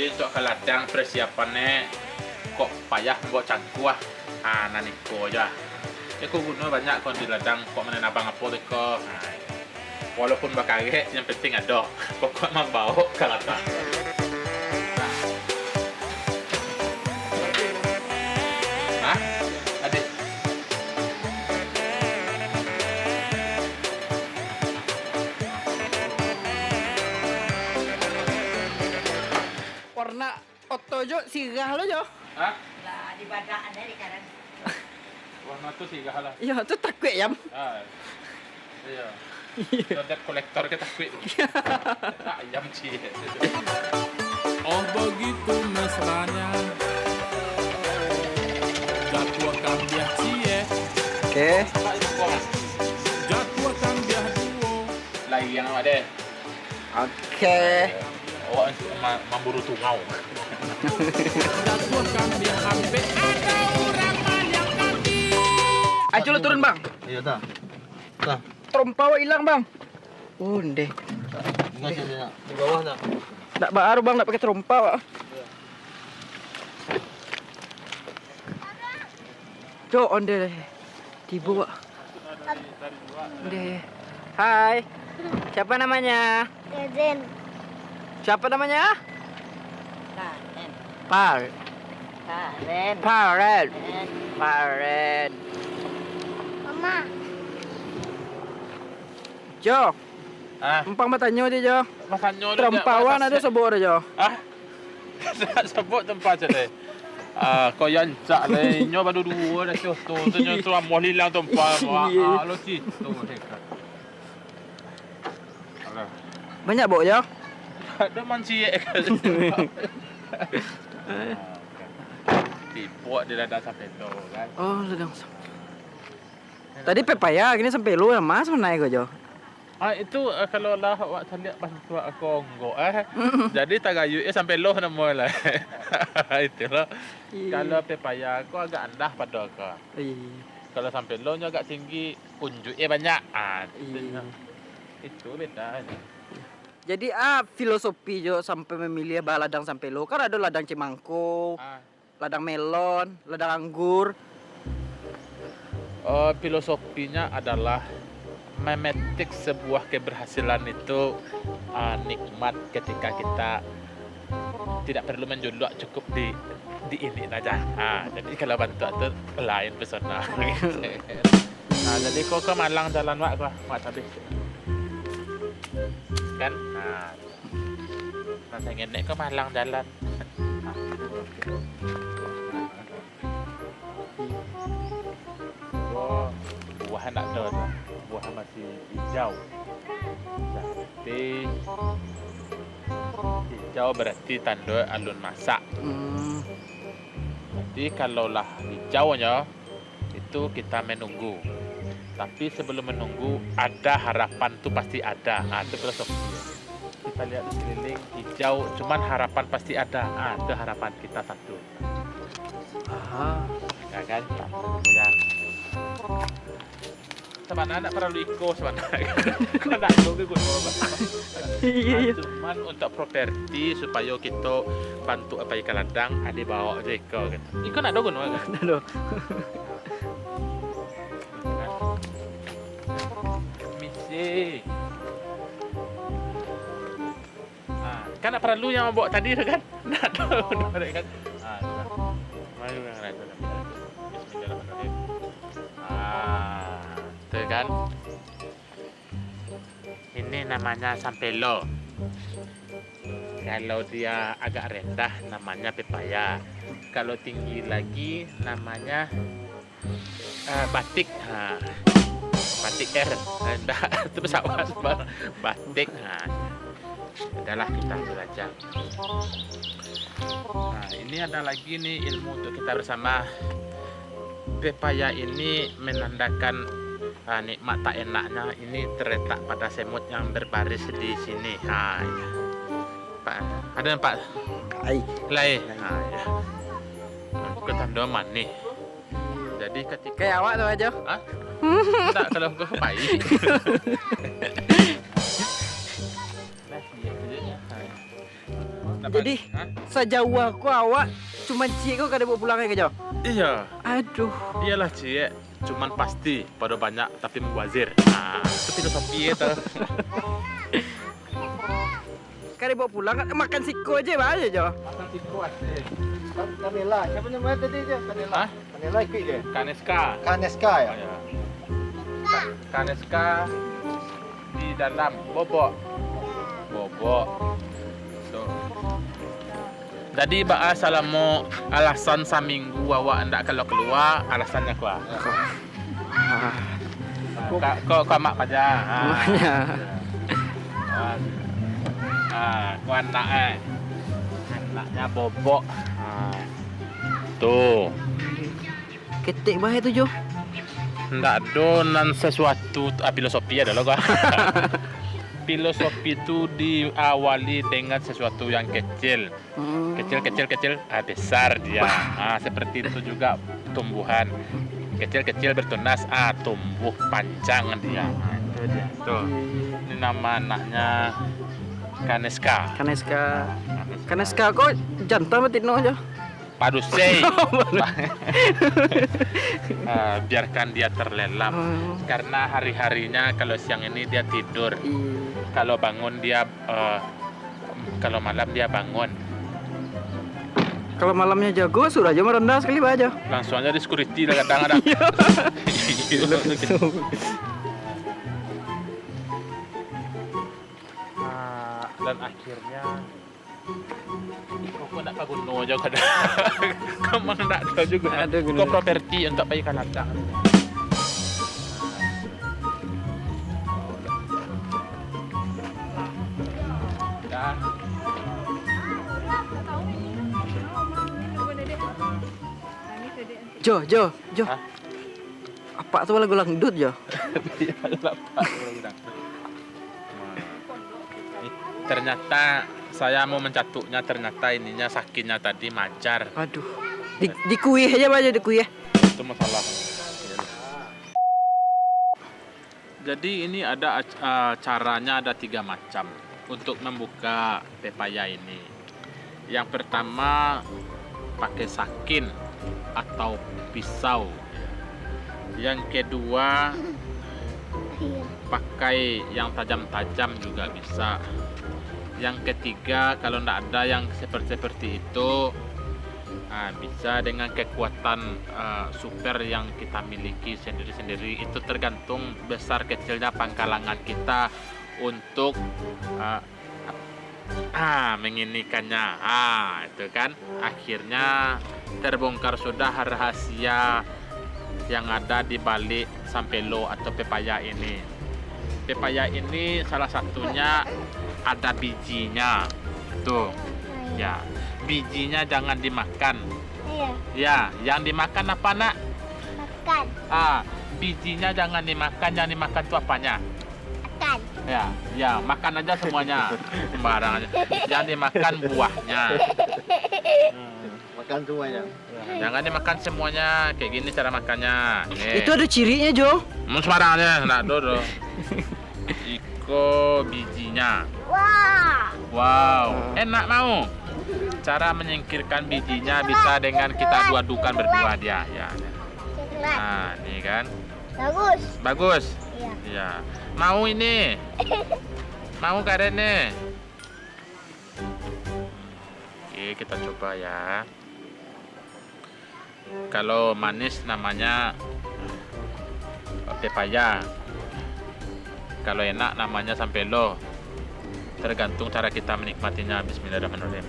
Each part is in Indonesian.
Jadi untuk ke ladang persiapannya kok payah buat cangkuah. Naniko aja. Aku guna banyak kon di ladang kok mana abang apa deko. Walaupun bakal yang penting ada. Pokok membawa ke ladang. Adik. Warna oto jo sirah lo jo. Hah? Lah di badan ada di kanan. Warna tuh sih gak halah. Iya, tuh takut ya. Iya. Debt kolektor kita takut. Ayam sih. Oh begitu mesranya jatuhkan biar cie Oke. jatuhkan biar duo Lagi yang ada. Oke. Oh, memburu tungau. jatuhkan biar sampai ada orang yang mati. Ayo lo turun bang. Iya dah. Dah. Trompau hilang bang. Deh. Enggak sih di bawah dah. Nggak baru bang, nggak pakai trompau. Jo, onde dibawa. Onde. Hai. Siapa namanya? Eden. Siapa namanya? Karen. Par. Karen. Paren. Paren. Mama. Jo, Ah, empang matanya dia Jo. makanya Trompauan ada sebut ada Jo. Tak sebut tempat je deh. Kau yang cak le, nyo baru dua dah tu. Tu nyo tu mau hilang tempat. Lo situ dekat. Alah. Banyak bok Jo. Ada manci kan. Tipu dia dah sampai tu kan. Oh, sedang. Tadi pepaya, gini sampai lu mas mana ya Jo? Itu kalau lah awak lihat pas tua Kongo jadi tagayu sampai loh nama lah. Itulah. Kalau pepaya aku agak rendah pada aku. Kalau sampai low nya agak tinggi, unjuknya banyak. Itu beda. Jadi filosofi Jo sampai memilih ladang sampai lo kan ada ladang cemangko, ladang melon, ladang anggur. Filosofinya adalah memetik sebuah keberhasilan itu nikmat ketika kita tidak perlu menjuluk, cukup di ini aja. Jadi kalau bantu itu lain pesona. Jadi kau ke Malang jalan wak habis kan. Saya ngenek ke Malang jalan. Buah nak ada tu. Buah masih hijau. Jadi hijau berarti tanda alun masak. Jadi kalaulah hijaunya itu kita menunggu. Tapi sebelum menunggu ada harapan tu pasti ada. Itu filosofi. Kita lihat di sekeliling hijau, cuman harapan pasti ada. Itu harapan kita satu. Ya kan? Ya. Sebenarnya tak perlu ikut sebenarnya. Kau tak tahu ke gue cuman untuk properti supaya kita bantu apa ikan ladang ada bawa aja kau gitu. Ikan ada gue kan? Ada. Misi. Kan tak perlu yang bawa tadi tu kan? Nak tahu kan? Mari yang ada. Bismillahirrahmanirrahim. Itu kan. Ini namanya sampelo. Kalau dia agak rendah namanya pepaya. Kalau tinggi lagi namanya batik. Batik air. Itu pesawat batik. Adalah kita belajar. Ini ada lagi nih ilmu untuk kita bersama. Pepaya ini menandakan nikmat tak enaknya ini terletak pada semut yang berbaris di sini. Ya. Pak, ada Pak? Lai. Ya. Ke tanda manis. Jadi ketika Kayak awak tuh aja. Tak kalau kau baik. Jadi sejauh aku awak cuma cik kau kada bawa pulang ke jauh. Iya, Aduh. iyalah cie. Cuman pasti pada banyak tapi mubazir. Nah, itu filosofi itu. Kada bawa pulang kan makan siko aja aja jauh. Makan tiku asik. Kanela. Siapa namanya tadi dia? Kanela. Hah? Kanela ikut je. Kaneska. Kaneska ya? Ya. Kaneska di dalam bobok. Bobok. Tuh. Jadi Mbak salamu alasan saminggu awak ndak kalau keluar alasannya kuah. Kok mak aja. Makanya. Kau anak anaknya bobok. Tuh. Ketik bah itu Jo. Ndak donan sesuatu filosofi adalah kok. Filosofi itu diawali dengan sesuatu yang kecil. Kecil, besar dia. Seperti itu juga tumbuhan. Kecil bertunas, tumbuh panjang dia. Itu dia. Tuh. Ini nama anaknya Kaneska. Kaneska kok jantan betino aja. Padusei. Biarkan dia terlelap. Karena hari-harinya kalau siang ini dia tidur. Kalau bangun dia kalau malam dia bangun. Kalau malamnya jago sudah aja merendah sekali bah aja. Langsung aja di security lah kadang-kadang. Dan akhirnya kok nak kaguno aja kadang. Kamu nak tahu juga. Kok properti untuk bayi kalata. Dan Jo. Hah? Apa tuh lagu langdut Jo? Ternyata saya mau mencatuknya, ternyata ininya sakinya tadi macar. Aduh. Dikuih aja aja dikuih. Itu masalah. Jadi ini ada caranya ada 3 macam untuk membuka pepaya ini. Yang pertama pakai sakin atau pisau. Yang kedua pakai yang tajam-tajam juga bisa. Yang ketiga kalau tidak ada yang seperti itu bisa dengan kekuatan super yang kita miliki sendiri-sendiri. Itu tergantung besar kecilnya pangkalangan kita untuk menginikannya. Itu kan akhirnya terbongkar sudah rahasia yang ada di balik sampelo atau pepaya ini. Pepaya ini salah satunya ada bijinya. Tuh. Ya. Bijinya jangan dimakan. Iya. Ya, yang dimakan apa, Nak? Makan. Bijinya jangan dimakan, yang dimakan itu apanya? Makan. Ya, makan aja semuanya. Sembarang aja. Yang dimakan buahnya. Makan semuanya. Jangan dimakan semuanya. Kayak gini cara makannya. Itu ada cirinya Jo. Sembarang aja, nak dodo. Iko bijinya. Wow, enak mau. Cara menyingkirkan bijinya bisa dengan kita adukan berdua dia. Ya. Coklat. Nah, ini kan. Bagus. Bagus. Iya. Ya. Mau ini. Mau karene. Oke, kita coba ya. Kalau manis namanya pepaya. Kalau enak namanya sampelo. Tergantung cara kita menikmatinya. Bismillahirrahmanirrahim.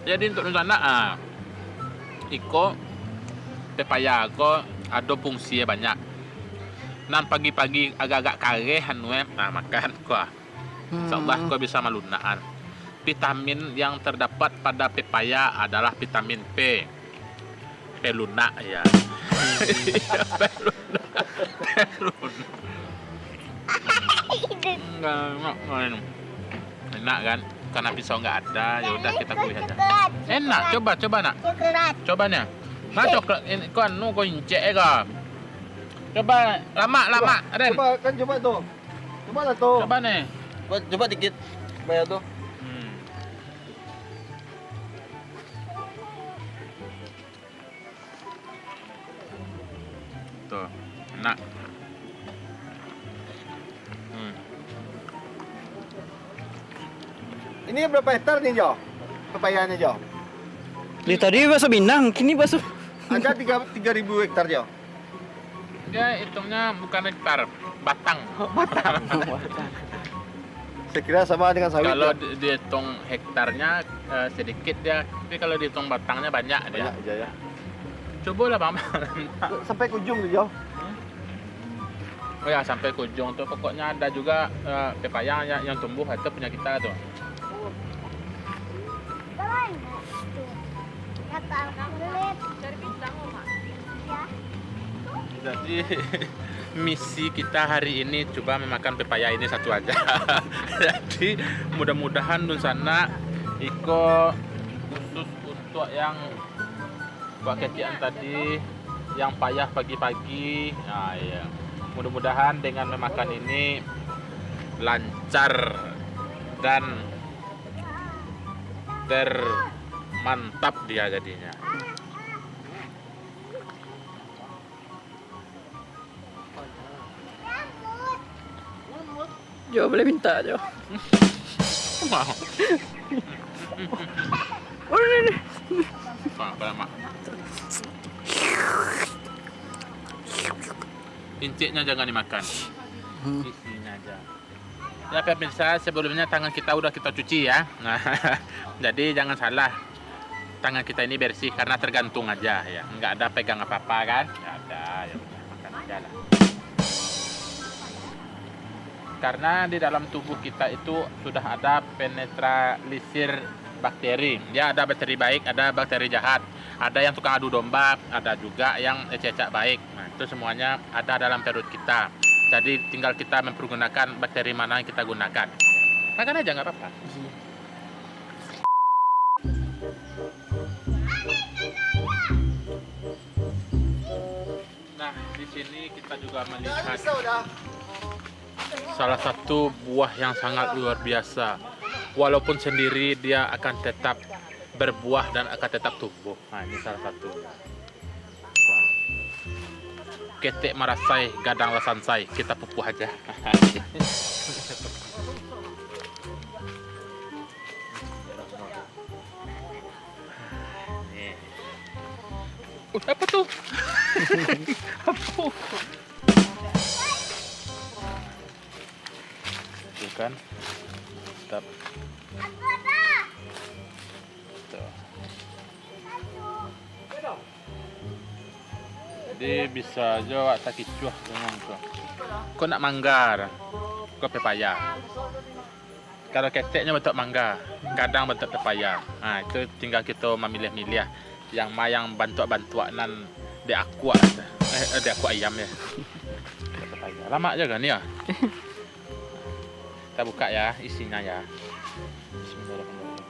Jadi untuk nusana iko pepaya ko ada fungsi banyak. Nan pagi-pagi agak-agak karehan makan ko. Insyaallah ko bisa malunaan. Vitamin yang terdapat pada pepaya adalah vitamin P. Peluna ya. Enak kan? Karena pisau nggak ada, ya udah kita kuih aja. Enak, coba nak. Coklat. Coba nih. Nah coklat ini kan nu kau incek ga. Coba lama, Ren. Coba tuh. Coba lah tuh. Coba nih. Coba dikit. Bayar tuh. Tuh, enak. Ini berapa hektar nih, Jo? Pepayanya, Jo? Di tadi bakso Minang, kini bakso. Ada 3.000 hektar, Jo? Dia hitungnya bukan hektar, batang. Saya kira sama dengan sawit. Kalau Jo. dihitung hektarnya sedikit dia, tapi kalau dihitung batangnya banyak dia. Banyak aja ya. Coba lah Bang. Sampai ke ujung tuh, Jo. Oh ya, sampai ke ujung tuh pokoknya ada juga pepaya yang tumbuh itu punya kita tuh. Jadi misi kita hari ini coba memakan pepaya ini satu aja. Jadi mudah-mudahan Dun Sana Iko khusus untuk yang Pak Kecian tadi yang payah pagi-pagi. Nah, ya. Mudah-mudahan dengan memakan ini lancar dan termantap dia jadinya. Jo boleh minta Jo. Mau. Oh ini. Mak. Inciknya jangan dimakan. Isinya aja. Ya pemirsa, sebelumnya tangan kita udah kita cuci ya. Nah, jadi jangan salah. Tangan kita ini bersih karena tergantung aja ya. Nggak ada pegang apa-apa kan? Nggak ada, ya udah makan aja lah. Karena di dalam tubuh kita itu sudah ada penetralisir bakteri. Ya ada bakteri baik, ada bakteri jahat. Ada yang tukang adu domba, ada juga yang cecak baik. Nah, itu semuanya ada dalam perut kita. Jadi tinggal kita mempergunakan bakteri mana yang kita gunakan. Makan aja nggak apa-apa. Nah, di sini kita juga melihat salah satu buah yang sangat luar biasa. Walaupun sendiri dia akan tetap berbuah dan akan tetap tumbuh. Nah, ini salah satu. Ketek marasai, gadang lasansai. Kita pupuh aja. Nih. Apa tuh? Apa? Tuh kan? Tetap. Tuh. Jadi bisa aja tak kicuah dengan kau. Kau nak mangga, kau pepaya. Kalau keteknya bentuk mangga, kadang bentuk pepaya. Nah itu tinggal kita memilih-milih yang mayang bantuan-bantuanan di aqua, di aqua ayam ya. Pepaya. Lama aja kan ya. Kita buka ya isinya ya. Bismillahirrahmanirrahim.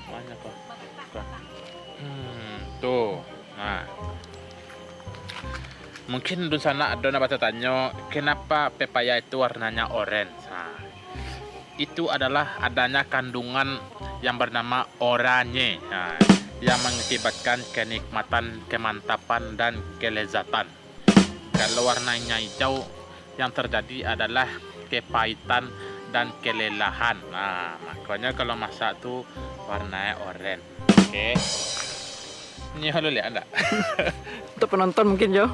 Banyak kok. Tuh. Nah. Mungkin Dun Sana ada nak tanya kenapa pepaya itu warnanya orange. Nah, itu adalah adanya kandungan yang bernama oranye. Nah, yang mengakibatkan kenikmatan, kemantapan dan kelezatan. Kalau warnanya hijau yang terjadi adalah kepahitan dan kelelahan. Nah, makanya kalau masak tuh warnanya oranye. Oke. Ini halo lihat enggak? Untuk penonton mungkin Jo.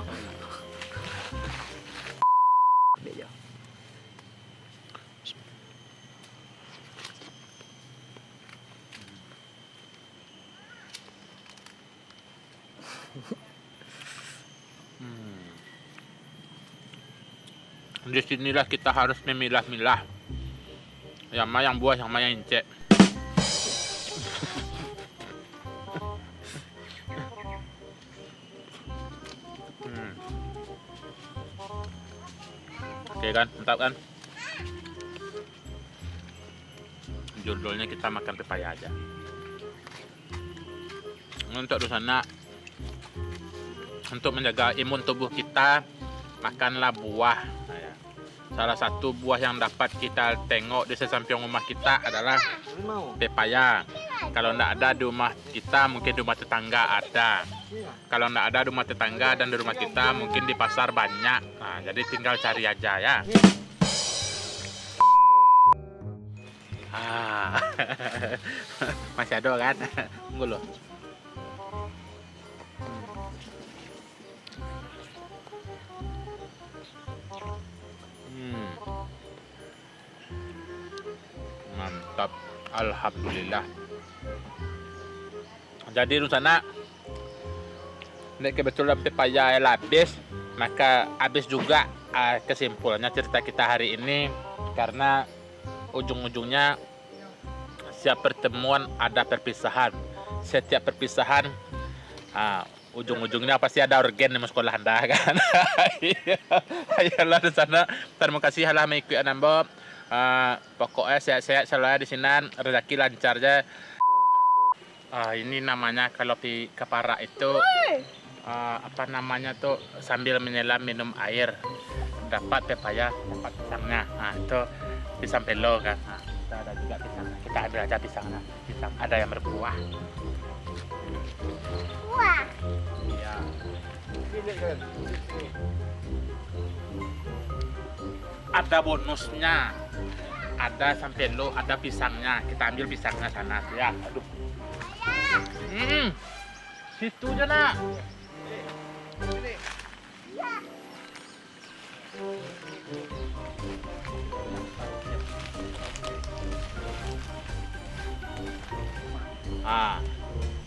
Di sinilah kita harus memilah-milah yang mana yang buah, yang mana yang incek. Oke kan, mantap kan? Judulnya kita makan pepaya aja. Untuk di sana untuk menjaga imun tubuh kita, makanlah buah. Nah, ya. Salah satu buah yang dapat kita tengok di sesamping rumah kita adalah pepaya. Kalau tidak ada di rumah kita, mungkin di rumah tetangga ada. Kalau tidak ada di rumah tetangga dan di rumah kita, mungkin di pasar banyak. Nah, jadi tinggal cari aja ya. Ah, masih ada kan? Tunggu loh. Mantap, alhamdulillah. Jadi di sana, nek kebetulan pepaya yang habis, maka habis juga kesimpulannya cerita kita hari ini, karena ujung-ujungnya setiap pertemuan ada perpisahan. Setiap perpisahan ujung-ujungnya pasti ada organ di sekolah Anda kan. Ayolah di sana. Terima kasih halah mengikuti Anda. Pokoknya sehat-sehat selalu di sini, rezeki lancar aja. Ini namanya kalau di Kapara itu apa namanya tuh, sambil menyelam minum air dapat pepaya, dapat pisangnya. Nah, itu pisang pelo kan. Nah, kita ada juga pisang. Kita ambil aja pisangnya. Pisang ada yang berbuah. Wah. Iya. Ada bonusnya. Ada sampai lo, ada pisangnya. Kita ambil pisangnya sana ya. Aduh. Situ aja nak.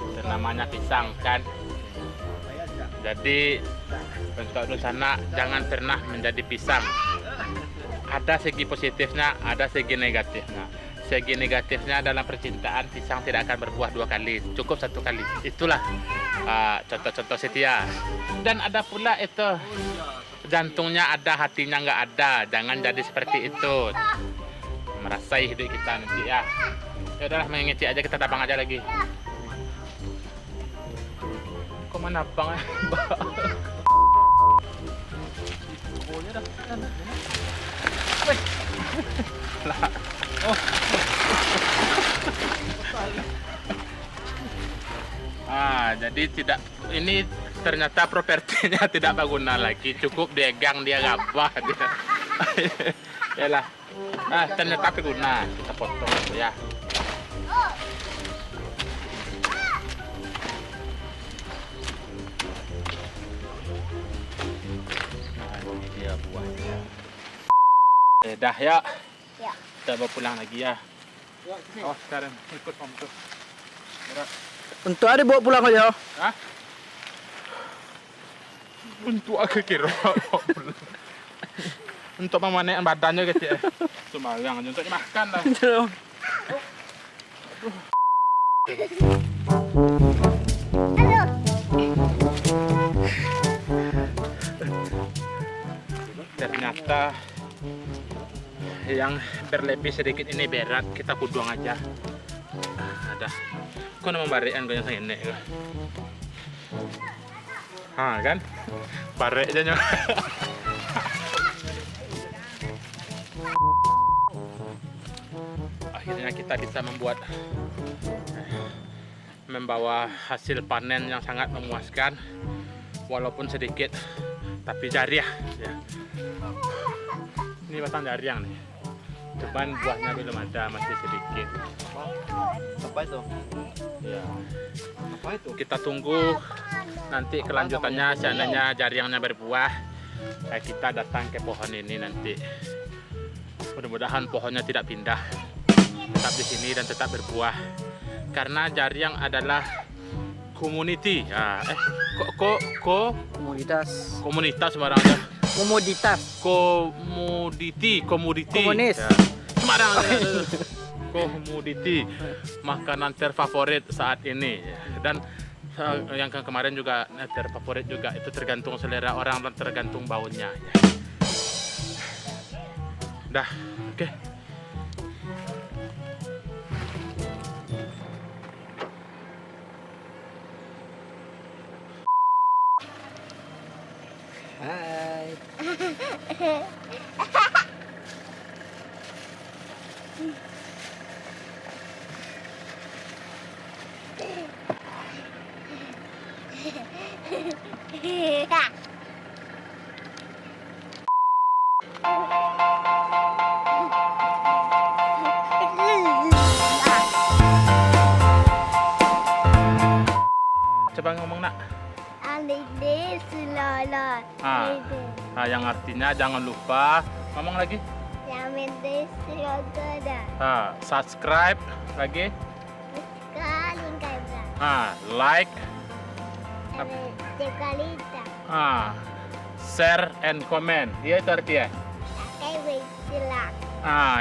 Itu namanya pisang kan. Jadi untuk di sana jangan pernah menjadi pisang. Ada segi positifnya, ada segi negatifnya. Segi negatifnya dalam percintaan, pisang tidak akan berbuah 2 kali, cukup 1 kali. Itulah contoh-contoh setia. Dan ada pula itu jantungnya ada, hatinya nggak ada. Jangan jadi seperti itu. Merasai hidup kita nanti ya. Ya udahlah, mengingeti aja, kita tabang aja lagi. Kok mana bang? Jadi tidak, ini ternyata propertinya tidak berguna lagi, cukup dipegang dia gabah dia. Yalah. Ternyata berguna, kita potong ya. Ini dia buahnya. Dah ya. Ya. Kita bawa pulang lagi ya. Oh, sekarang ikut om tuh. Untuk ada bawa pulang aja. Hah? Untuk aku kira bawa pulang. Untuk memanen badannya kecil. Cuma yang untuk dimakan lah. Ternyata yang berlebih sedikit ini berat, kita kuduang aja. Ada. Kau nama barian kau yang ini kan? Kan? Barek aja nyoba. Akhirnya kita bisa membawa hasil panen yang sangat memuaskan, walaupun sedikit, tapi jariah. Ya. Ini batang jariang nih. Cuman buahnya belum ada, masih sedikit. Apa itu? Ya. Apa itu? Kita tunggu nanti kelanjutannya, seandainya jariangnya berbuah, kita datang ke pohon ini nanti. Mudah-mudahan pohonnya tidak pindah, tetap di sini dan tetap berbuah. Karena jariang adalah community. Komunitas barangnya. Komoditi. Komunis. Ya. Sembarang. Komoditi, makanan terfavorit saat ini. Dan yang kemarin juga terfavorit juga, itu tergantung selera orang dan tergantung baunya. Dah, oke. Hai. Coba ngomong nak. Adik deh selolot. Yang artinya jangan lupa ngomong lagi. Yang deh selolot. Subscribe lagi. Sekali kata. Like. Sekalita. Share and comment. Iya itu artinya. Pakai wisilah.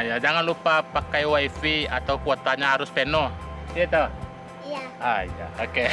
Ya jangan lupa pakai wifi atau kuotanya harus penuh. Iya itu. Iya. Iya, oke.